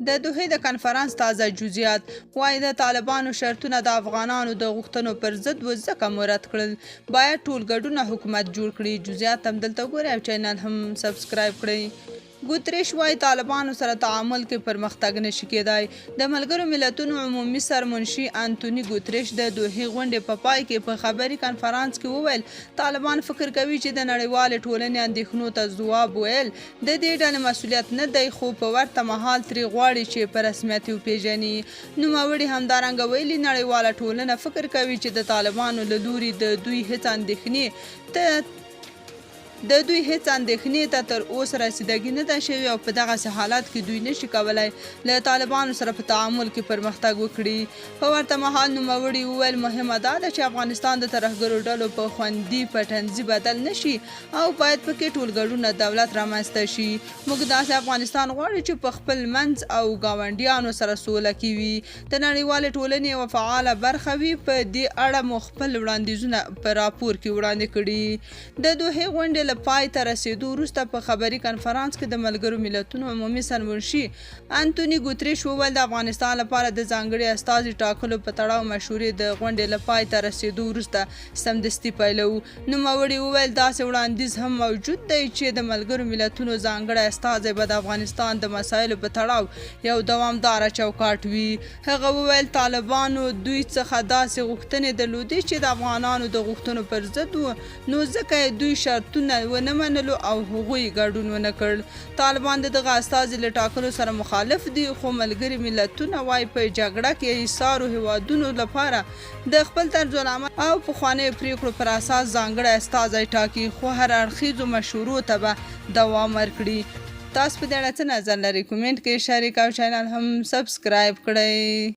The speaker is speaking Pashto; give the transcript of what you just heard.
د دوحې د کنفرانس تازه جزئیات وایي د طالبانو شرطونه د افغانانو د غوښتنو پر ضد و ځکه مراد کړل باید ټول ګډونه حکومت جوړ کړي. جزئیات هم دلته ګورئ او چینل هم سبسکرایب کړئ. ګوتریش وایي طالبانو سره تعامل کې پرمختګ نشي کېدای. د ملګرو ملتونو عمومي سرمنشي انتوني ګوتریش د دوحې غونډې په پای کې په خبري کنفرانس کې وویل طالبان فکر کوي چې د نړیوالې ټولنې اندېښنو ته ځواب ویل د دې ډلې مسؤلیت نه دی خو په ورته مهال ترې غواړي چې په رسمیت وپېژني. نوموړي همدارنګه ویلي نړیواله ټولنه فکر کوي چې د طالبانو له لوري د دوی هیڅ اندېښنې ته تر اوسه رسیدګي نه ده شوې او په دغسې حالت کې دوی نشي کولی له طالبانو سره په تعامل کې پرمختګ وکړي. په ورته مهال نوموړي وویل مهمه دا ده چې افغانستان د ترهګرو ډلو په خوندي پټنځي بدل نشي او باید پکې ټول ګډونه دولت رامنځته شي. موږ داسې افغانستان غواړو چې په خپل منځ او ګاونډیانو سره سوله کې وي. د نړیوالې ټولنې یوه فعاله برخه وي. په دې اړه مو خپل وړاندیزونه په راپور کې وړاندې کړي. د دوحې غونډې له پای ته رسېدو وروسته په خبري کنفرانس کې د ملګرو ملتونو عمومي سرمنشي انتوني ګوتریش وویل د افغانستان لپاره د ځانګړي استازي ټاکلو په تړاو مشورې د غونډې له پای ته رسېدو وروسته سمدستي پیلوو. نوموړي وویل داسې وړاندیز هم موجود دی چې د ملګرو ملتونو ځانګړی استازی به د افغانستان د مسایلو په تړاو یو دوامداره چوکاټ وي. هغه وویل طالبانو دوی څخه داسې غوښتنې درلودې چې د افغانانو د غوښتنو پر ضد و نو ځکه دوی شرطونه ونه منلو او هغوی ګډون ونه کړ. طالبان د دغه استازي له ټاکلو سره مخالف دي خو ملګري ملتونه وایي په جګړه کې ایسارو هیوادونو لپاره د خپل طرز العمل او پخوانیو پریکړو پر اساس ځانګړی استازی ټاکي خو هر اړخیزو مشورو ته به دوام ورکړي. تاسو په دې اړه څه نظر لرئ؟ کومنټ کې شریک او چینل هم سبسکرایب کړئ.